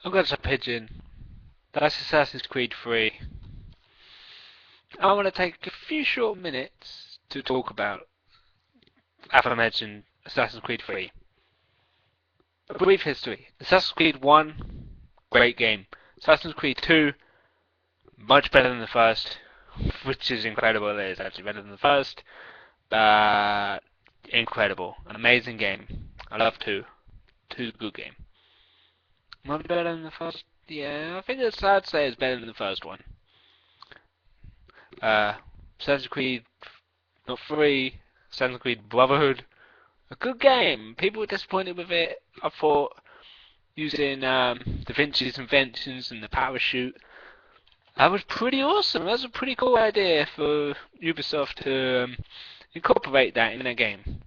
I'm Gunshypigeon. That's Assassin's Creed 3. I want to take a few short minutes to talk about aforementioned Assassin's Creed 3. A brief history. Assassin's Creed 1, great game. Assassin's Creed 2, much better than the first, which is incredible. It is actually better than the first. Uh, Incredible. An amazing game. I love 2. 2's a good game. Much better than the first? Yeah, I think I'd say it's better than the first one. Uh, Assassin's Creed, not 3, Assassin's Creed Brotherhood. A good game. People were disappointed with it. I thought using Da Vinci's inventions and the parachute, that was pretty awesome. That was a pretty cool idea for Ubisoft to incorporate that in their game.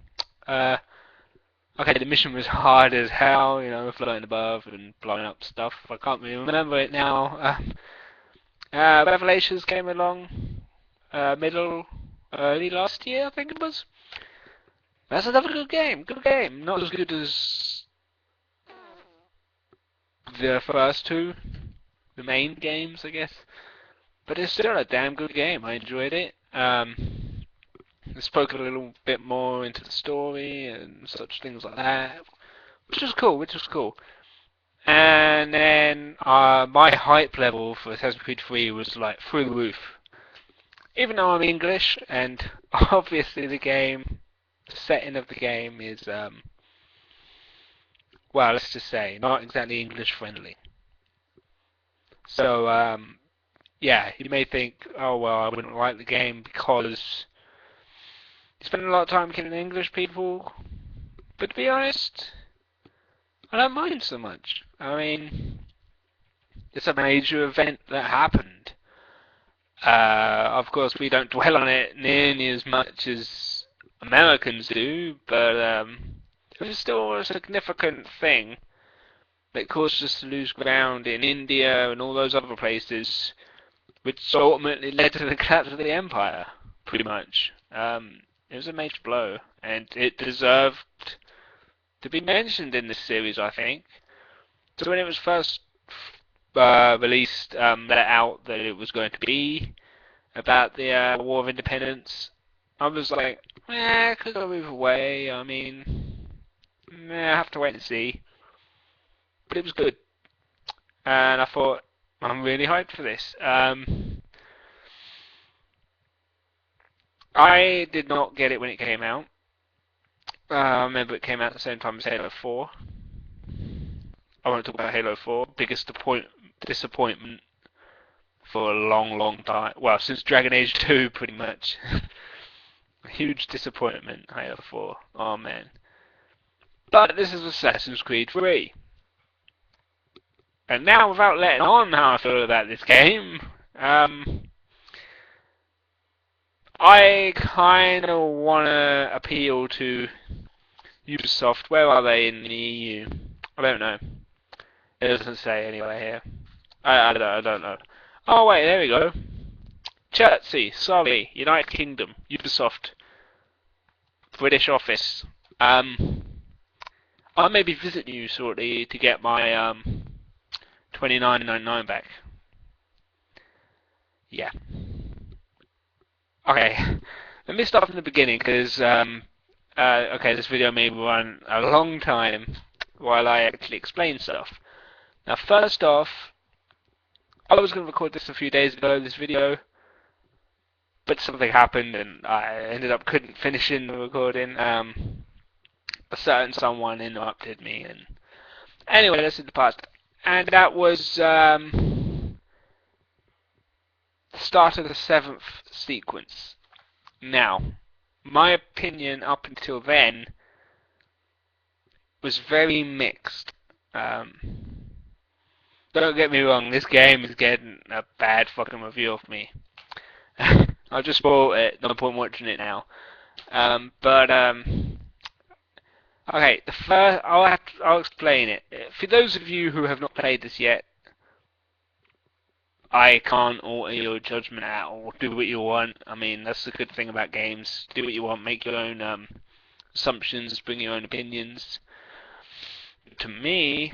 Uh, okay, the mission was hard as hell, floating above and blowing up stuff. I can't really remember it now. Revelations came along early last year, I think it was. That's another good game. Good game. Not as good as the first two, the main games, I guess. But it's still a damn good game. I enjoyed it. It spoke a little bit more into the story and such things like that, which was cool. And then my hype level for Assassin's Creed 3 was like through the roof. Even though I'm English, and obviously the setting of the game is well, let's just say, not exactly English friendly. So, yeah, you may think, oh well, I wouldn't like the game because you spend a lot of time killing English people. But to be honest, I don't mind so much. I mean, it's a major event that happened. Of course, we don't dwell on it nearly as much as Americans do, but it was still a significant thing that caused us to lose ground in India and all those other places, which ultimately led to the collapse of the empire, pretty much. It was a major blow, and it deserved to be mentioned in this series, I think. So when it was first released, let out that it was going to be about the War of Independence, I was like, could go either way. I mean, I have to wait and see. But it was good, and I thought, I'm really hyped for this. I did not get it when it came out. I remember it came out at the same time as Halo 4. I want to talk about Halo 4. Biggest disappointment for a long, long time. Well, since Dragon Age 2, pretty much. A huge disappointment, Halo 4. Oh, man. But this is Assassin's Creed 3. And now, without letting on how I feel about this game, I kind of want to appeal to Ubisoft. Where are they in the EU? I don't know. It doesn't say anywhere here. I don't know. Oh wait, there we go. Chertsey, sorry, United Kingdom, Ubisoft, British office. I'll maybe visit you shortly to get my $29.99 back. Yeah. Okay. Let me start from the beginning because okay, this video may run a long time while I actually explain stuff. Now, first off, I was going to record this a few days ago, this video, but something happened and I ended up couldn't finish in the recording. A certain someone interrupted me, and anyway, that's in the past. And that was the start of the 7th sequence. Now, my opinion up until then was very mixed. Don't get me wrong, this game is getting a bad fucking review of me. I've just spoiled it, no point watching it now. Okay, the first, I'll explain it. For those of you who have not played this yet, I can't alter your judgment at all. Do what you want. I mean, that's the good thing about games. Do what you want, make your own assumptions, bring your own opinions. To me,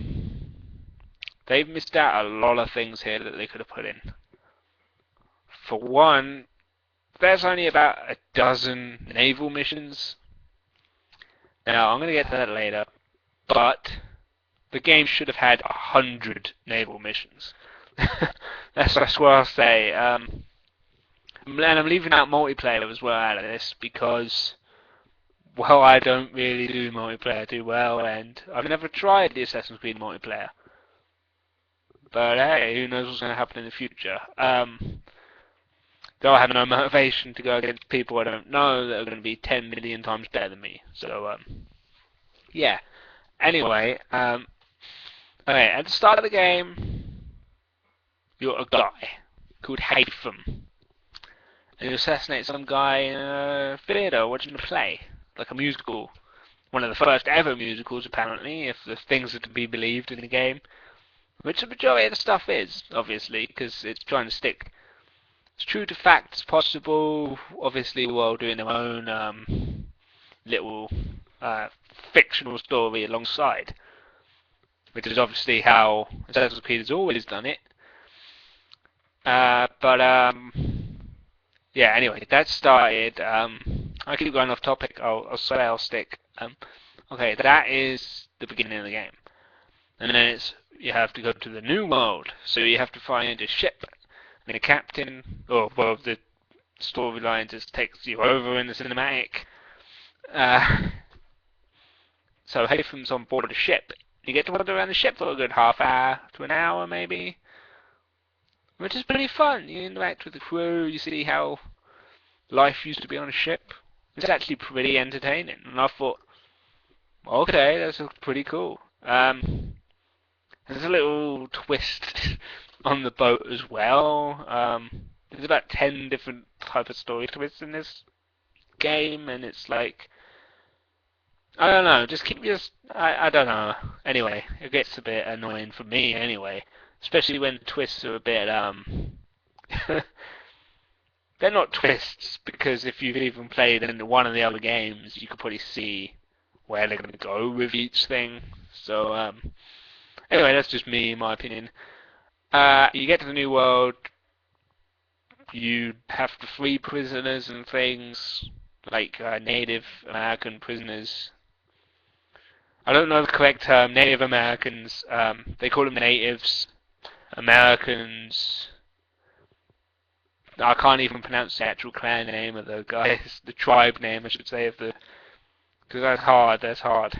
they've missed out a lot of things here that they could have put in. For one, there's only about a dozen naval missions. Now, I'm going to get to that later, but the game should have had 100 naval missions. That's what I'll say. And I'm leaving out multiplayer as well out of this because, well, I don't really do multiplayer too well, and I've never tried the Assassin's Creed multiplayer. But hey, who knows what's going to happen in the future. Though I have no motivation to go against people I don't know that are going to be 10 million times better than me. So, yeah. Anyway, okay, at the start of the game, you're a guy called Haytham. And you assassinate some guy in a theatre watching a play, like a musical. One of the first ever musicals, apparently, if the things are to be believed in the game. Which the majority of the stuff is, obviously, because it's trying to stick as true to fact as possible, obviously while doing their own little fictional story alongside. Which is obviously how Assassin's Creed has always done it. Yeah, anyway, that started. I keep going off topic. I'll say I'll stick. Okay, that is the beginning of the game, and then you have to go to the new world. So you have to find a ship and a captain. Or well, the storyline just takes you over in the cinematic. So Haytham's on board a ship. You get to wander around the ship for a good half hour to an hour, maybe. Which is pretty fun. You interact with the crew, you see how life used to be on a ship. It's actually pretty entertaining. And I thought, okay, that's pretty cool. There's a little twist on the boat as well. There's about 10 different types of story twists in this game, and it's like, I don't know, just keep your... I don't know. Anyway, it gets a bit annoying for me anyway. Especially when the twists are a bit, they're not twists, because if you've even played in one of the other games, you could probably see where they're going to go with each thing. So, anyway, that's just me, in my opinion. You get to the new world, you have to free prisoners and things, like Native American prisoners. I don't know the correct term, Native Americans, they call them natives. Americans, I can't even pronounce the actual clan name of the guys, the tribe name I should say, because that's hard.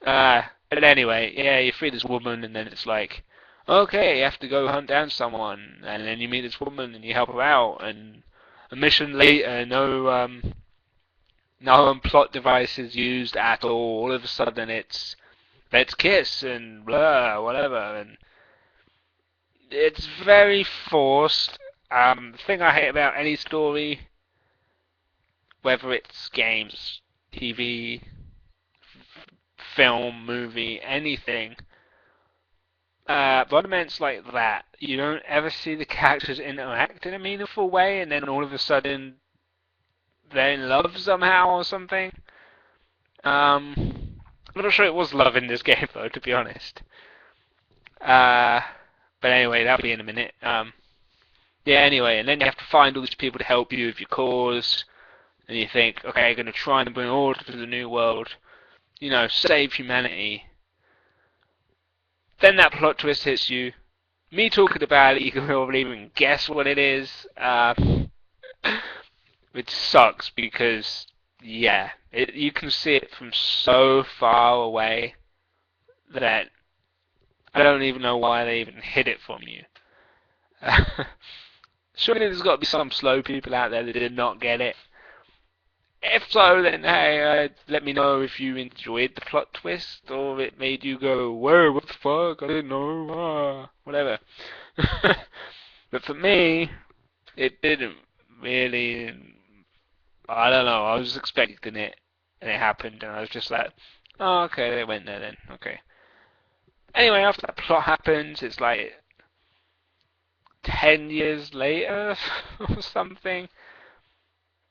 But anyway, yeah, you free this woman and then it's like, okay, you have to go hunt down someone, and then you meet this woman and you help her out, and a mission later, no plot devices used at all of a sudden it's, let's kiss and blah, whatever, and it's very forced. The thing I hate about any story, whether it's games, TV, film, movie, anything, romance like that, you don't ever see the characters interact in a meaningful way, and then all of a sudden they're in love somehow or something. I'm not sure it was love in this game though, to be honest. But anyway, that'll be in a minute. Yeah, anyway, and then you have to find all these people to help you with your cause, and you think, okay, I'm going to try and bring order to the new world, you know, save humanity. Then that plot twist hits you. Me talking about it, you can probably even guess what it is, which sucks because, yeah, you can see it from so far away that I don't even know why they even hid it from you. Surely there's got to be some slow people out there that did not get it. If so, then hey, let me know if you enjoyed the plot twist, or it made you go, whoa, what the fuck, I didn't know, whatever. But for me, it didn't really, I don't know, I was expecting it, and it happened, and I was just like, oh, okay, they went there then, okay. Anyway, after that plot happens, it's like 10 years later or something.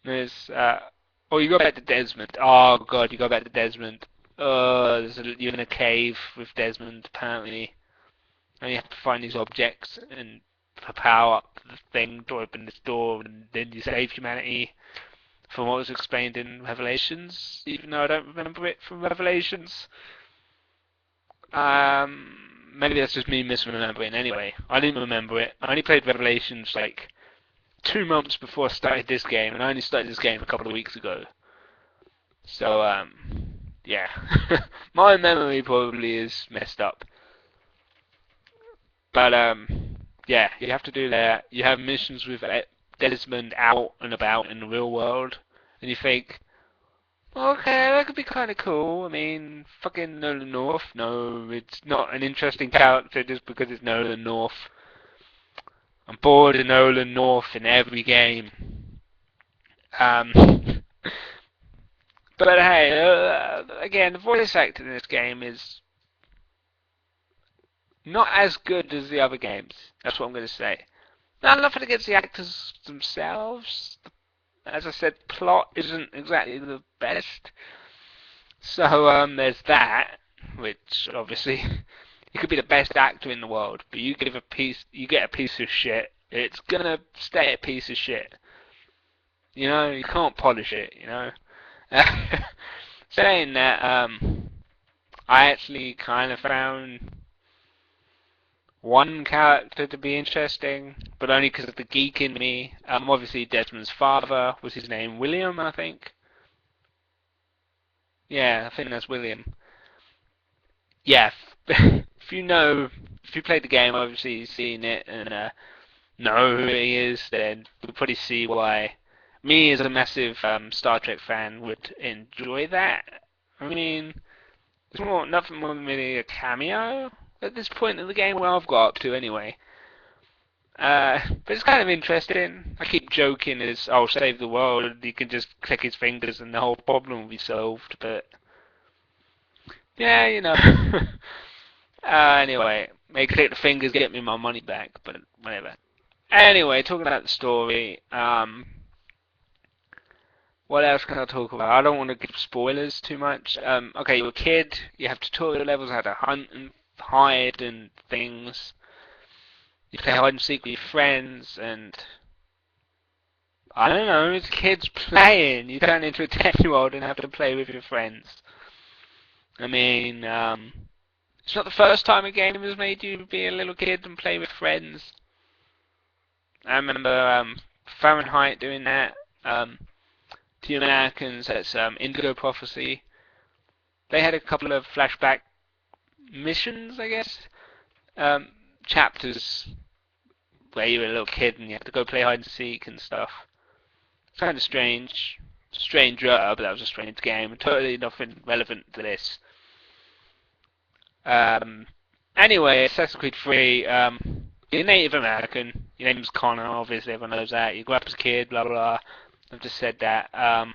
There's oh, you go back to Desmond. Oh god, you go back to Desmond. You're in a cave with Desmond apparently. and you have to find these objects and power up the thing to open this door, and then you save humanity from what was explained in Revelations, even though I don't remember it from Revelations. Maybe that's just me misremembering. Anyway, I didn't remember it. I only played Revelations like 2 months before I started this game, and I only started this game a couple of weeks ago. So, yeah. My memory probably is messed up. But, yeah, you have to do that. You have missions with Desmond out and about in the real world, and you think, okay, that could be kind of cool. I mean, fucking Nolan North. No, it's not an interesting character just because it's Nolan North. I'm bored of Nolan North in every game. But hey, again, the voice acting in this game is not as good as the other games. That's what I'm going to say. Now, nothing against the actors themselves. As I said, plot isn't exactly the best. So there's that, which obviously you could be the best actor in the world, but you get a piece of shit. It's gonna stay a piece of shit. You know, you can't polish it. You know. Saying that, I actually kind of found one character to be interesting, but only because of the geek in me. Obviously, Desmond's father was his name William, I think. Yeah, I think that's William. Yeah, if you played the game, obviously you've seen it and know who he is, then you'll probably see why me as a massive Star Trek fan would enjoy that. I mean, it's nothing more than really a cameo at this point in the game where I've got up to anyway. But it's kind of interesting. I keep joking as, oh, save the world, you can just click his fingers and the whole problem will be solved, but yeah, you know. Anyway, may click the fingers, get me my money back, but whatever. Anyway, talking about the story, what else can I talk about? I don't want to give spoilers too much. Okay, you're a kid, you have tutorial levels how to hunt and hide and things. You play hide and seek with your friends, and I don't know, it's kids playing. You turn into a 10-year-old and have to play with your friends. I mean, it's not the first time a game has made you be a little kid and play with friends. I remember Fahrenheit doing that. The Americans, that's Indigo Prophecy. They had a couple of flashback missions, I guess. Chapters where you were a little kid and you had to go play hide and seek and stuff. It's kind of strange. Stranger, but that was a strange game. Totally nothing relevant to this. Anyway, Assassin's Creed 3, you're Native American. Your name's Connor, obviously everyone knows that. You grew up as a kid, blah blah blah. I've just said that. And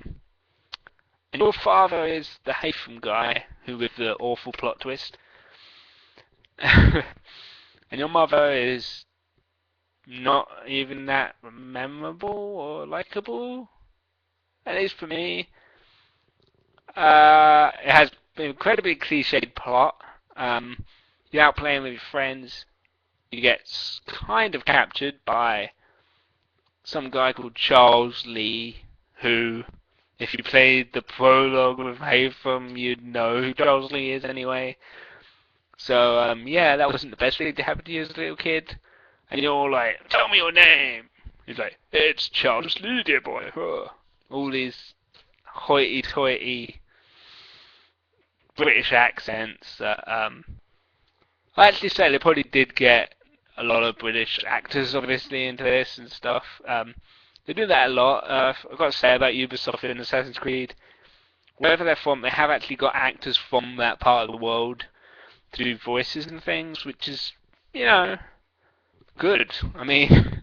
your father is the Haytham guy, who with the awful plot twist. And your mother is not even that memorable or likable, at least for me. It has an incredibly cliched plot. You're out playing with your friends. You get kind of captured by some guy called Charles Lee, who, if you played the prologue with Haytham, you'd know who Charles Lee is anyway. So, yeah, that wasn't the best thing to happen to you as a little kid. And you're all like, tell me your name. He's like, it's Charles Lee, dear boy. All these hoity-toity British accents that, I actually say they probably did get a lot of British actors, obviously, into this and stuff. They do that a lot. I've got to say about Ubisoft in Assassin's Creed, wherever they're from, they have actually got actors from that part of the world to do voices and things, which is, you know, good. I mean,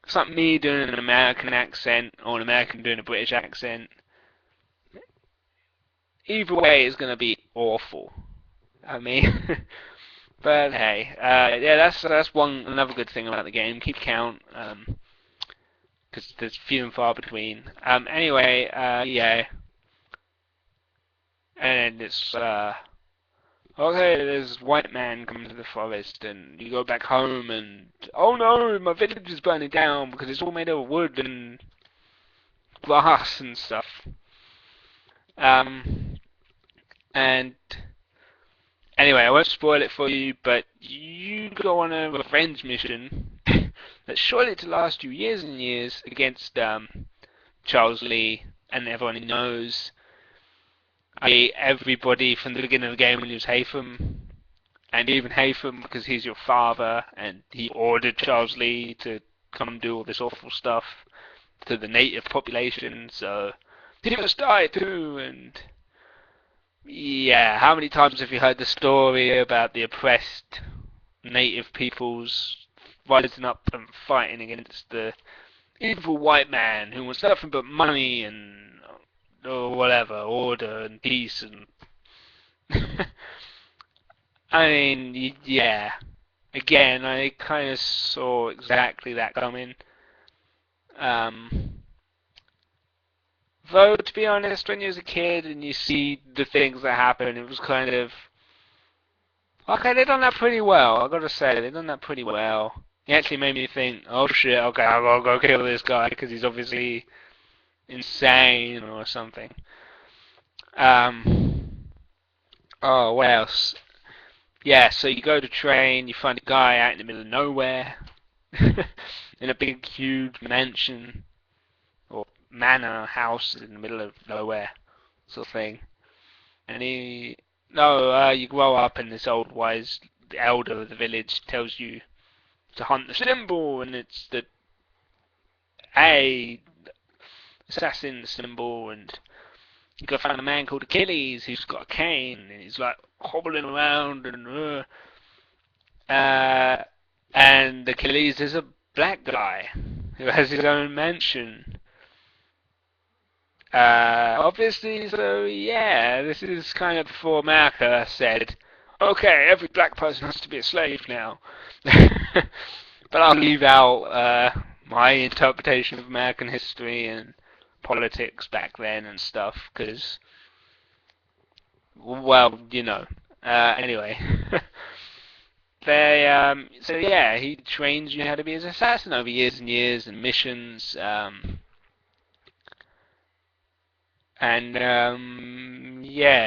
it's like me doing an American accent or an American doing a British accent. Either way, it's going to be awful. I mean, but hey, yeah, that's another good thing about the game. Keep count, because there's few and far between. Anyway, yeah, and it's okay, there's a white man coming to the forest, and you go back home, and oh no, my village is burning down because it's all made of wood and glass and stuff. Um, and anyway, I won't spoil it for you, but you go on a revenge mission that's surely to last you years and years against Charles Lee and everyone he knows. Everybody from the beginning of the game when he was Haytham, and even Haytham because he's your father, and he ordered Charles Lee to come do all this awful stuff to the native population, so he must die too, and yeah, how many times have you heard the story about the oppressed native peoples rising up and fighting against the evil white man who wants nothing but money and or whatever, order and peace and I mean, yeah. Again, I kind of saw exactly that coming. Um, though, to be honest, when you're a kid and you see the things that happen, it was kind of okay. They've done that pretty well. I gotta say, they've done that pretty well. It actually made me think, oh shit, okay, I'll go kill this guy because he's obviously insane or something. Oh, what else? Yeah, so you go to train, you find a guy out in the middle of nowhere, in a big, huge mansion, or manor house in the middle of nowhere, sort of thing. And you grow up and this old wise elder of the village tells you to hunt the symbol, and it's the assassin symbol, and you go find a man called Achilles who's got a cane, and he's like hobbling around, and Achilles is a black guy who has his own mansion. Obviously, so yeah, this is kind of before America said, okay, every black person has to be a slave now. But I'll leave out my interpretation of American history and politics back then and stuff, because, well, you know. Anyway. So yeah, he trains you how to be an assassin over years and years and missions, yeah,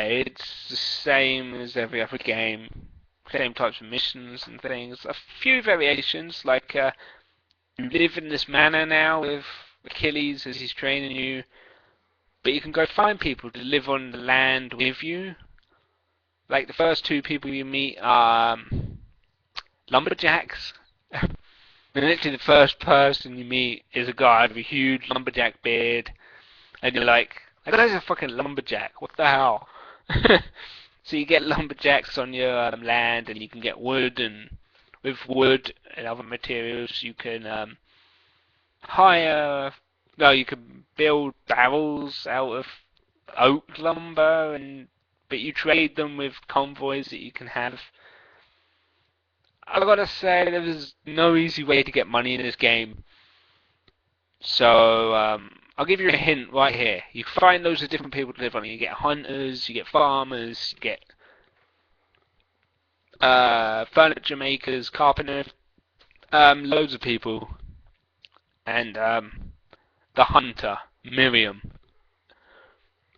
it's the same as every other game, same types of missions and things. A few variations, like you live in this manor now with Achilles as he's training you, but you can go find people to live on the land with you. Like the first two people you meet are lumberjacks. And literally the first person you meet is a guy with a huge lumberjack beard, and you're like, that guy's a fucking lumberjack, what the hell? So you get lumberjacks on your land, and you can get wood, and with wood and other materials you can you can build barrels out of oak lumber, but you trade them with convoys that you can have. I've got to say, there was no easy way to get money in this game. So, I'll give you a hint right here. You find loads of different people to live on it. You get hunters, you get farmers, you get furniture makers, carpenters, loads of people. And the hunter, Miriam.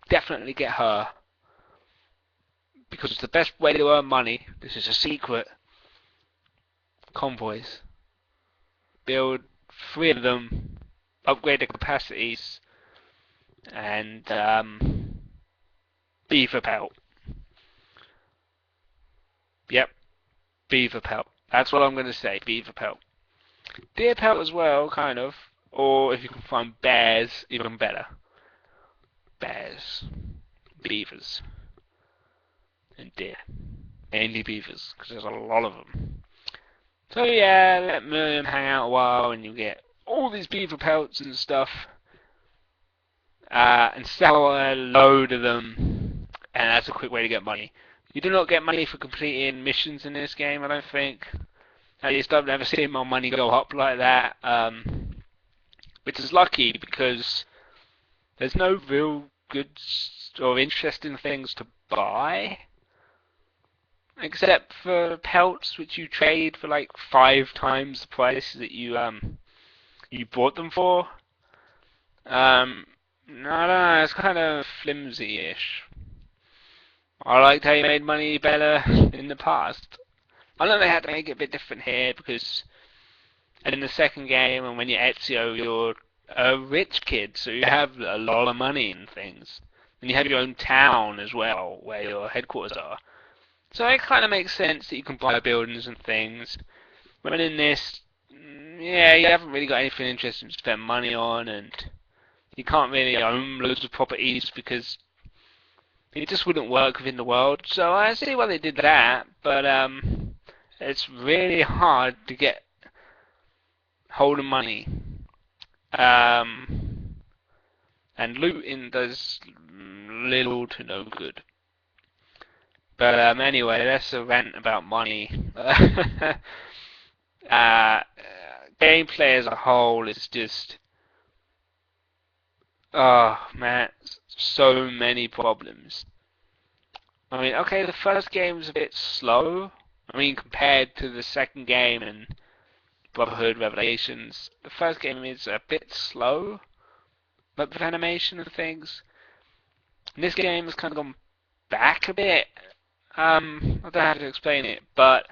Definitely get her. Because it's the best way to earn money. This is a secret. Convoys. Build 3 of them, upgrade the capacities, and beaver pelt. Yep, beaver pelt. That's what I'm going to say, beaver pelt. Deer pelt as well, kind of. Or if you can find bears, even better. Bears. Beavers. And deer. Mainly beavers, because there's a lot of them. So yeah, let Miriam hang out a while and you get all these beaver pelts and stuff. And sell a load of them. And that's a quick way to get money. You do not get money for completing missions in this game, I don't think. At least I've never seen my money go up like that. Which is lucky because there's no real good or interesting things to buy. except for pelts, which you trade for like 5 times the price that you bought them for. No, I don't know, it's kind of flimsy-ish. I liked how you made money better in the past. I know they had to make it a bit different here because in the second game and when you're Ezio, you're a rich kid, so you have a lot of money and things. And you have your own town as well, where your headquarters are. So it kind of makes sense that you can buy buildings and things. When in this, yeah, you haven't really got anything interesting to spend money on, and you can't really own loads of properties because it just wouldn't work within the world. So I see why they did that, but it's really hard to get hold of money. And looting does little to no good. But anyway, that's a rant about money. Gameplay as a whole is just, oh man, so many problems. I mean, okay, the first game's a bit slow. I mean, compared to the second game and Brotherhood Revelations, the first game is a bit slow, but with animation and things. And this game has kind of gone back a bit. I don't know how to explain it, but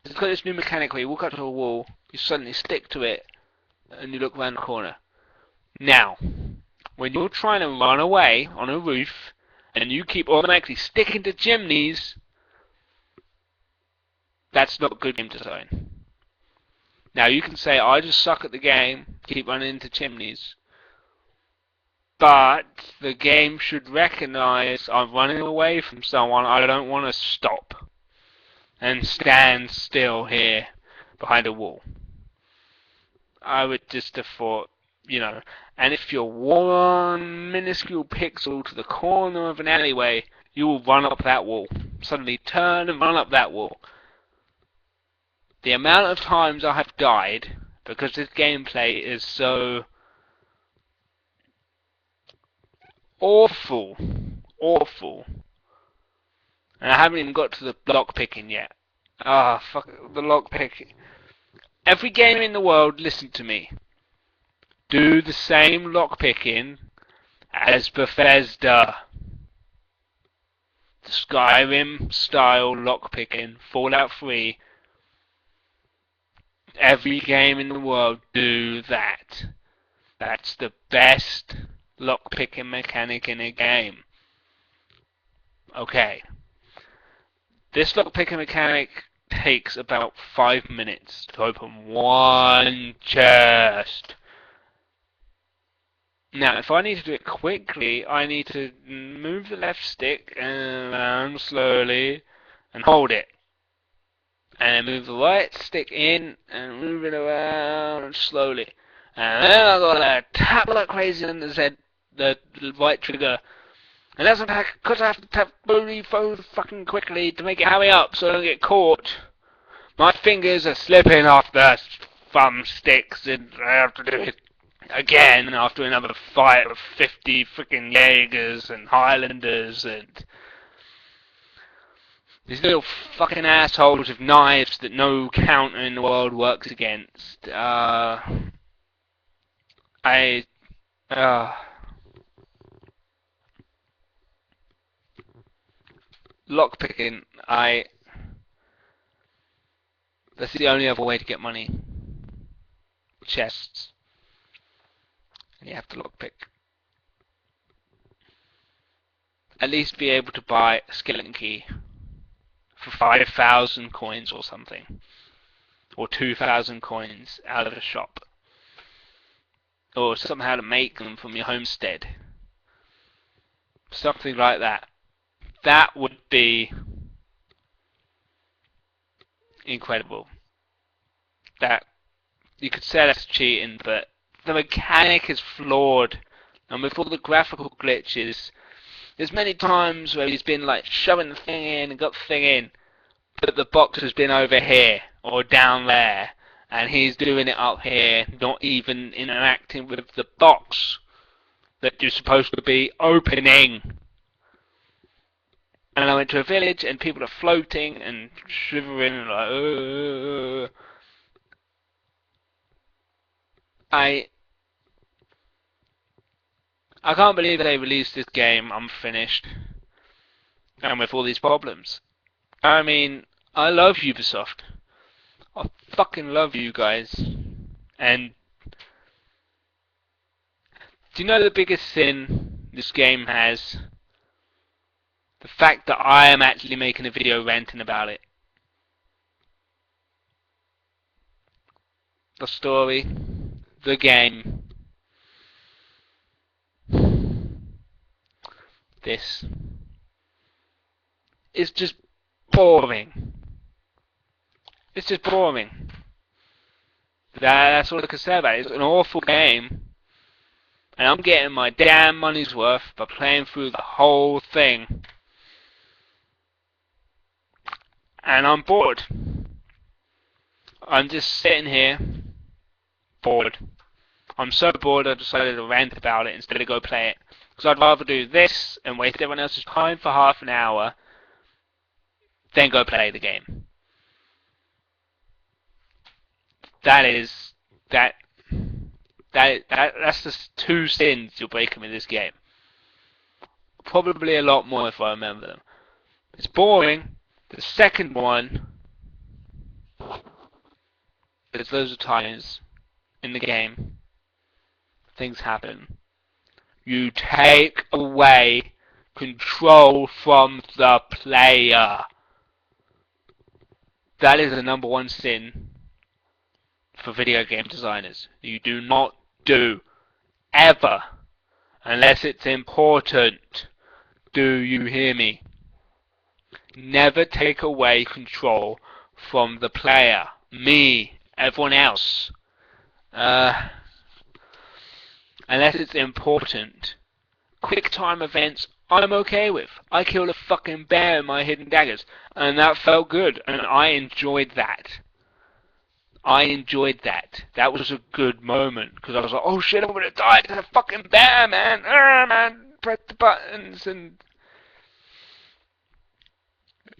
it's got this new mechanic where you walk up to a wall, you suddenly stick to it, and you look around the corner. Now, when you're trying to run away on a roof, and you keep automatically sticking to chimneys, that's not good game design. Now, you can say, I just suck at the game, keep running into chimneys. But the game should recognize I'm running away from someone, I don't want to stop and stand still here behind a wall. I would just have thought, you know, and if you're one minuscule pixel to the corner of an alleyway, you will run up that wall. Suddenly turn and run up that wall. The amount of times I have died because this gameplay is so awful. And I haven't even got to the lock picking yet. Ah, fuck the lock picking. Every game in the world, listen to me. Do the same lock picking as Bethesda. The Skyrim style lock picking, Fallout 3. Every game in the world, do that. That's the best lock-picking mechanic in a game. Okay. This lock-picking mechanic takes about 5 minutes to open one chest. Now, if I need to do it quickly, I need to move the left stick around slowly and hold it. And move the right stick in and move it around slowly. And then I've got to tap like crazy on the right trigger. And that's because I have to tap really fucking quickly to make it hurry up so I don't get caught. My fingers are slipping off the thumbsticks and I have to do it again after another fight of 50 freaking Jaegers and Highlanders and these little fucking assholes with knives that no counter in the world works against. Lockpicking, that's the only other way to get money. Chests. And you have to lockpick. At least be able to buy a skeleton key for 5,000 coins or something. Or 2,000 coins out of a shop. Or somehow to make them from your homestead. Something like that. That would be incredible. That you could say that's cheating, but the mechanic is flawed. And with all the graphical glitches, there's many times where he's been like shoving the thing in and got the thing in, but the box has been over here or down there, and he's doing it up here, not even interacting with the box that you're supposed to be opening. And I went to a village, and people are floating and shivering and like, I can't believe they released this game unfinished and with all these problems. I mean, I love Ubisoft. I fucking love you guys. And do you know the biggest sin this game has? The fact that I am actually making a video ranting about it. The story, the game, this is just boring. It's just boring. That's all I can say about it. It's an awful game. And I'm getting my damn money's worth by playing through the whole thing. And I'm bored. I'm just sitting here, bored. I'm so bored I decided to rant about it instead of go play it. Because I'd rather do this and waste everyone else's time for half an hour than go play the game. That's the two sins you're breaking with this game. Probably a lot more if I remember them. It's boring. The second one, there's loads of times in the game things happen. You take away control from the player. That is the number one sin for video game designers. You do not do ever, unless it's important. Do you hear me? Never take away control from the player. Me, everyone else. Unless it's important. Quick time events, I'm okay with. I killed a fucking bear in my hidden daggers, and that felt good, and I enjoyed that. That was a good moment, because I was like, oh shit, I'm gonna die to the fucking bear, man! Man, press the buttons, and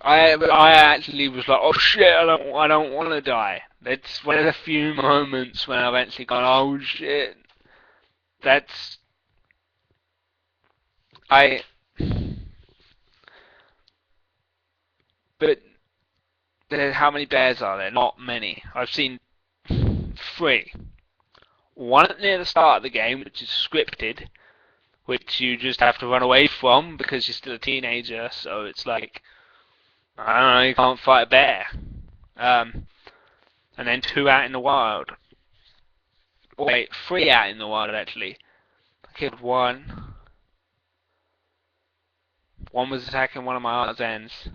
I actually was like, oh shit, I don't want to die. That's one of the few moments when I've actually gone, oh shit. But how many bears are there? Not many. I've seen 3. One near the start of the game, which is scripted, which you just have to run away from because you're still a teenager, so it's like, I don't know, you can't fight a bear. And then 2 out in the wild. Wait, 3 out in the wild actually. I killed 1. One was attacking one of my art's ends.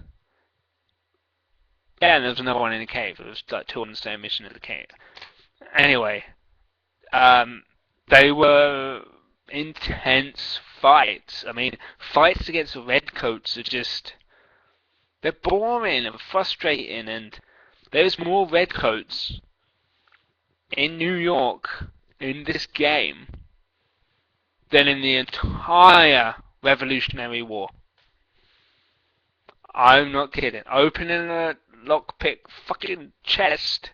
Yeah, and there was another one in the cave. It was like 2 on the same mission in the cave. Anyway, they were intense fights. I mean, fights against the redcoats are just, they're boring and frustrating, and there's more redcoats in New York in this game than in the entire Revolutionary War. I'm not kidding. Opening a lockpick fucking chest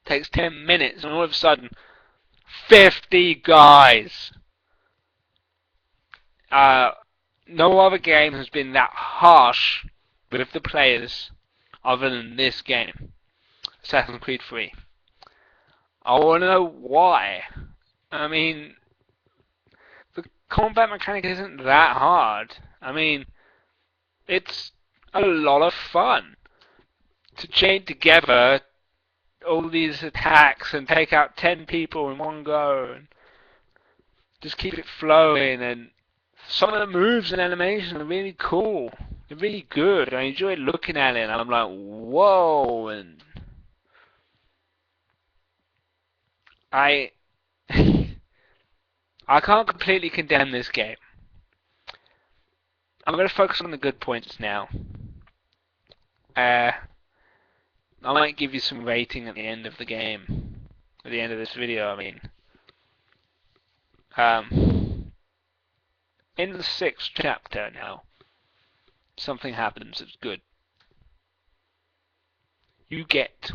takes 10 minutes, and all of a sudden 50 guys. No other game has been that harsh with the players other than this game, Assassin's Creed 3. I want to know why. I mean, the combat mechanic isn't that hard. I mean, it's a lot of fun to chain together all these attacks and take out 10 people in one go and just keep it flowing, and some of the moves and animation are really cool. They're really good. I enjoy looking at it and I'm like, whoa, and I can't completely condemn this game. I'm going to focus on the good points now. I might give you some rating at the end of the game. At the end of this video, I mean. In the 6th chapter now. something happens that's good. You get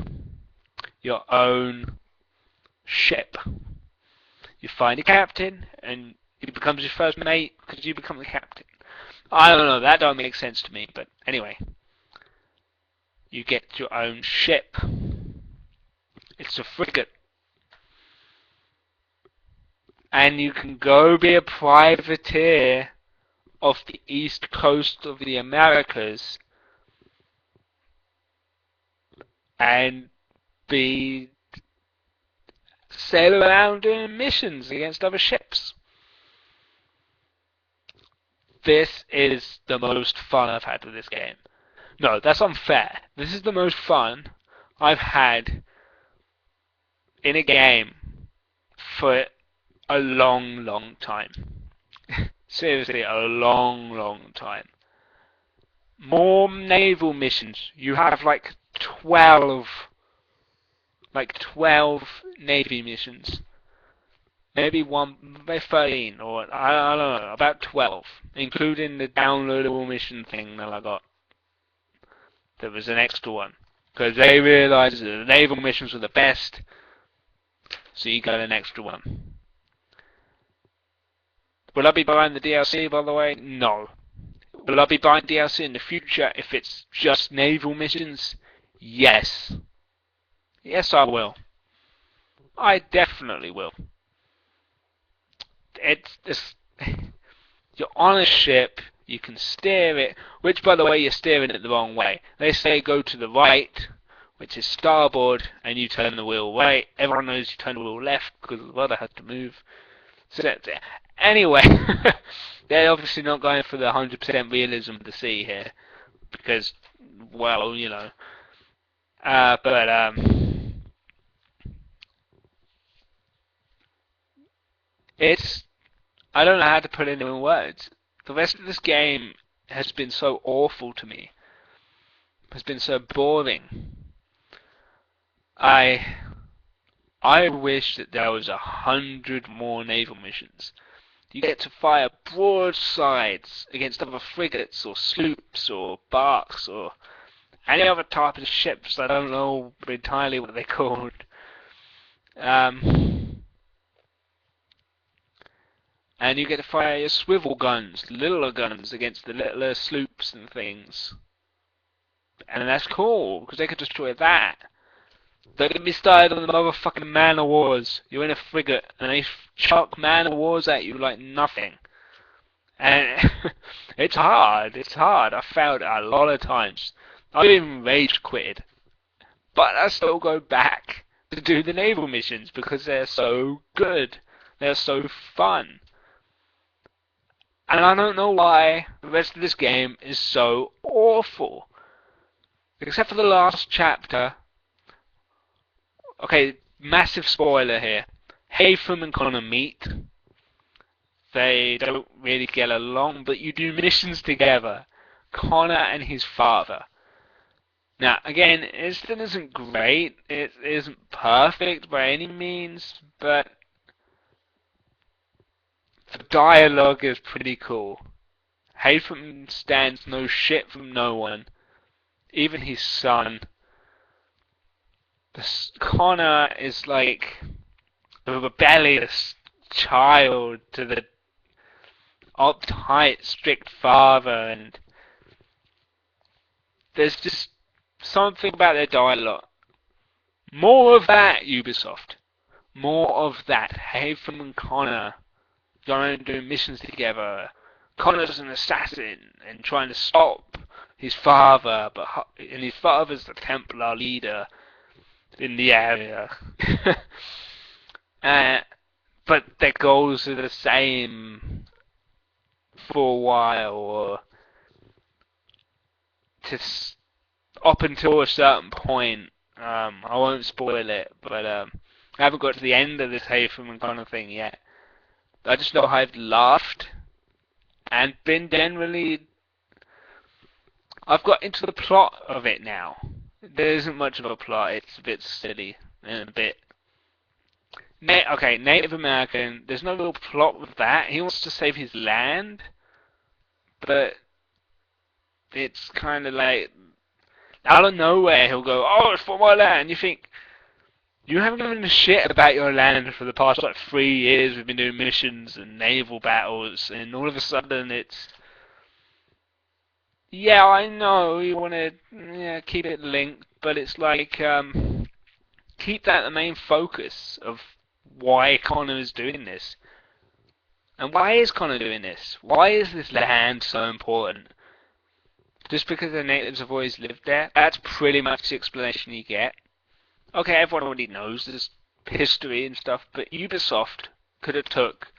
your own ship. You find a captain, and he becomes your first mate because you become the captain. I don't know, that don't make sense to me, but anyway. You get your own ship. It's a frigate. And you can go be a privateer off the east coast of the Americas and sail around doing missions against other ships. This is the most fun I've had with this game. No, that's unfair. This is the most fun I've had in a game for a long, long time. Seriously, a long, long time. More naval missions. You have like 12 Navy missions. Maybe 13, or I don't know, about 12, including the downloadable mission thing that I got. There was an extra one, because they realized that the naval missions were the best, so you got an extra one. Will I be buying the DLC, by the way? No. Will I be buying DLC in the future if it's just naval missions? Yes. Yes, I will. I definitely will. You're on a ship, you can steer it, which by the way you're steering it the wrong way. They say go to the right, which is starboard, and you turn the wheel right. Everyone knows you turn the wheel left because the rudder has to move. So anyway, they're obviously not going for the 100% realism of the sea here, because, well, you know. I don't know how to put it in words. The rest of this game has been so awful to me. Has been so boring. I wish that there was 100 more naval missions. You get to fire broadsides against other frigates or sloops or barks or any other type of ships. I don't know entirely what they're called. And you get to fire your swivel guns, littler guns, against the littler sloops and things. And that's cool, because they could destroy that. Don't get me started on the motherfucking man of wars. You're in a frigate, and they chuck man of wars at you like nothing. And it's hard, I failed a lot of times. I've even rage quitted. But I still go back to do the naval missions, because they're so good. They're so fun. And I don't know why the rest of this game is so awful. Except for the last chapter. Okay, massive spoiler here. Haytham and Connor meet. They don't really get along, but you do missions together. Connor and his father. Now, again, it still isn't great. It isn't perfect by any means, but the dialogue is pretty cool. Haytham stands no shit from no one. Even his son. Connor is like a rebellious child to the uptight, strict father, and there's just something about their dialogue. More of that, Ubisoft. More of that. Haytham and Connor going and doing missions together. Connor's an assassin and trying to stop his father, and his father's the Templar leader in the area. But their goals are the same for a while, or up until a certain point. I won't spoil it, but I haven't got to the end of this Haytham and Connor thing yet. I just know I've laughed and been generally... I've got into the plot of it now. There isn't much of a plot, it's a bit silly and a bit... Okay, Native American, there's no real plot with that. He wants to save his land, but It's kind of like, out of nowhere, he'll go, oh, it's for my land. You think, you haven't given a shit about your land for the past, like, 3 years. We've been doing missions and naval battles, and all of a sudden it's, yeah, I know, you want to keep it linked, but it's like, keep that the main focus of why Connor is doing this. And why is Connor doing this? Why is this land so important? Just because the natives have always lived there? That's pretty much the explanation you get. Okay, everyone already knows this history and stuff, but Ubisoft could have took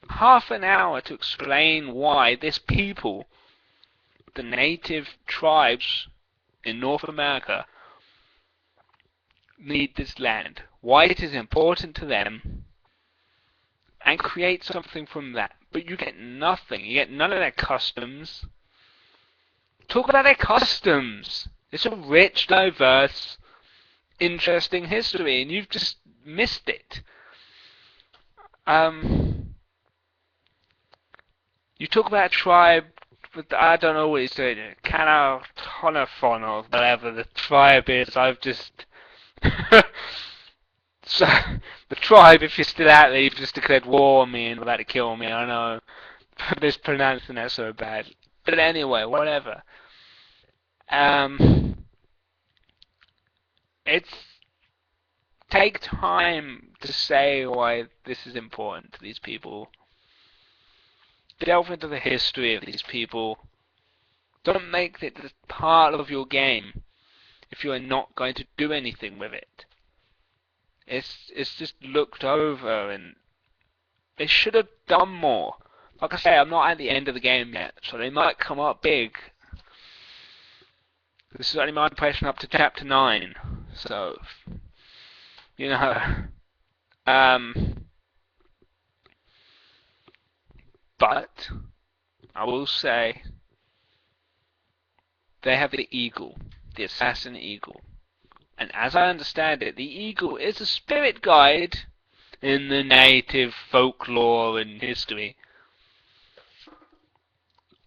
half an hour to explain why this people, the native tribes in North America, need this land, why it is important to them, and create something from that. But you get nothing. You get none of their customs. Talk about their customs. It's a rich, diverse, interesting history, and you've just missed it. You talk about a tribe, but I don't know what he's doing. Canatonafon or whatever the tribe is. I've just... So, the tribe, if you're still out there, you've just declared war on me and about to kill me. I know. Mispronouncing that so bad. But anyway, whatever. It's... Take time to say why this is important to these people. Delve into the history of these people. Don't make it part of your game if you are not going to do anything with it. It's just looked over, and they should have done more. Like I say, I'm not at the end of the game yet, so they might come up big. This is only my impression up to chapter 9, so, you know, but I will say they have the eagle, the assassin eagle. And as I understand it, the eagle is a spirit guide in the native folklore and history.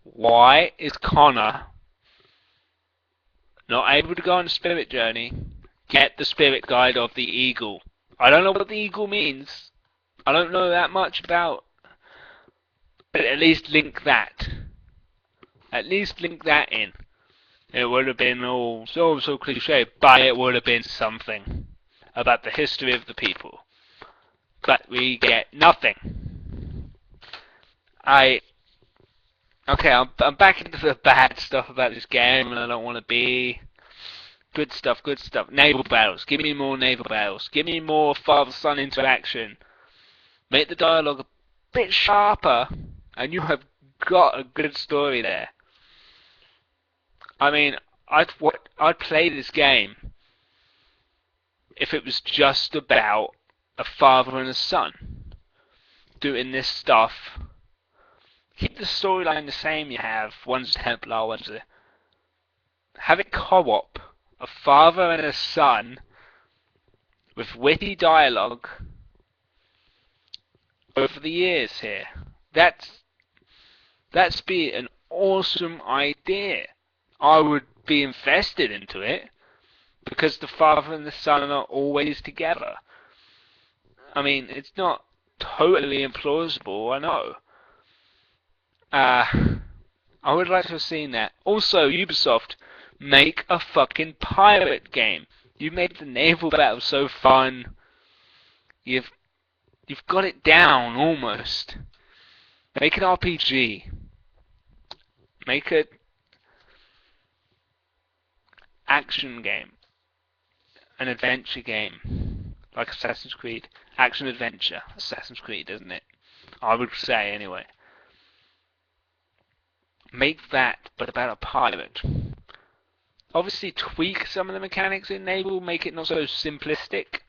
Why is Connor not able to go on a spirit journey, get the spirit guide of the eagle? I don't know what the eagle means. I don't know that much about, but at least link that. At least link that in. It would have been all so cliche, but it would have been something about the history of the people. But we get nothing. Okay, I'm back into the bad stuff about this game, and I don't want to be. Good stuff. Naval battles. Give me more naval battles. Give me more father-son interaction. Make the dialogue a bit sharper, and you have got a good story there. I mean, I'd play this game if it was just about a father and a son doing this stuff. Keep the storyline the same you have. One's Templar, one's a... Have it co-op. A father and a son with witty dialogue over the years here. That's be an awesome idea. I would be invested into it because the father and the son are always together. I mean, it's not totally implausible, I know. I would like to have seen that. Also, Ubisoft, make a fucking pirate game. You made the naval battle so fun. You've got it down almost. Make an RPG. Make it action game, an adventure game, like Assassin's Creed. Action adventure, Assassin's Creed, isn't it? I would say anyway. Make that, but about a pirate. Obviously tweak some of the mechanics in naval, make it not so simplistic.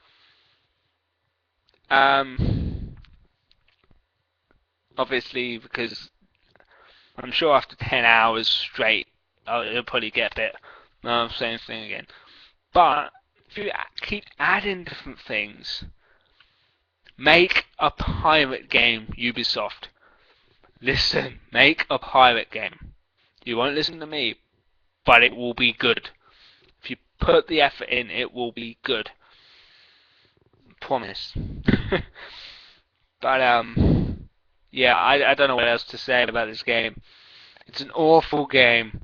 Obviously, because I'm sure after 10 hours straight, it'll probably get a bit... same thing again. But if you keep adding different things, make a pirate game, Ubisoft. Listen, make a pirate game. You won't listen to me, but it will be good. If you put the effort in, it will be good. Promise. But yeah, I don't know what else to say about this game. It's an awful game.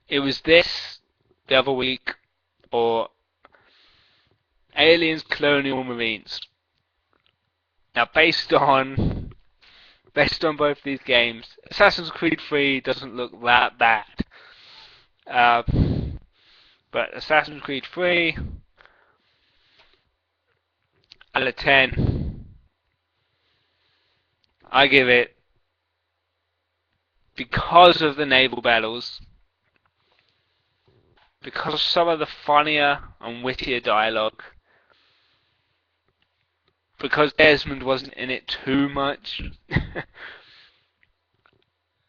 It was this the other week, or Aliens Colonial Marines. Now, based on both these games, Assassin's Creed 3 doesn't look that bad. But Assassin's Creed 3 out of 10, I give it, because of the naval battles, because of some of the funnier and wittier dialogue, because Desmond wasn't in it too much.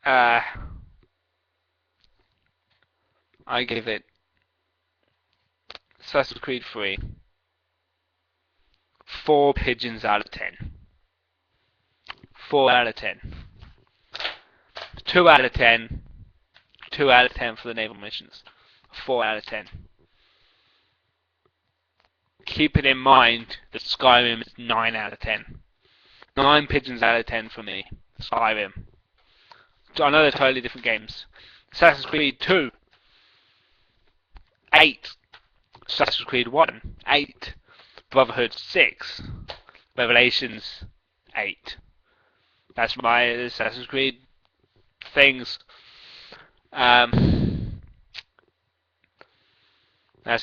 I give it Assassin's Creed 3 4 pigeons out of 10. 4 out of 10. 2 out of 10. 2 out of 10 for the naval missions. 4 out of 10. Keep it in mind that Skyrim is 9 out of 10. 9 pigeons out of 10 for me. Skyrim. I know they're totally different games. Assassin's Creed 2. 8. Assassin's Creed 1. 8. Brotherhood 6. Revelations 8. That's my Assassin's Creed things. That's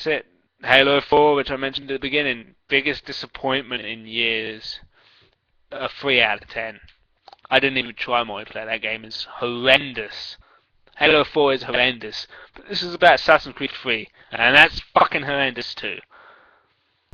it. Halo 4, which I mentioned at the beginning, biggest disappointment in years. A 3 out of 10. I didn't even try multiplayer. That game is horrendous. Halo 4 is horrendous. But this is about Assassin's Creed 3, and that's fucking horrendous too.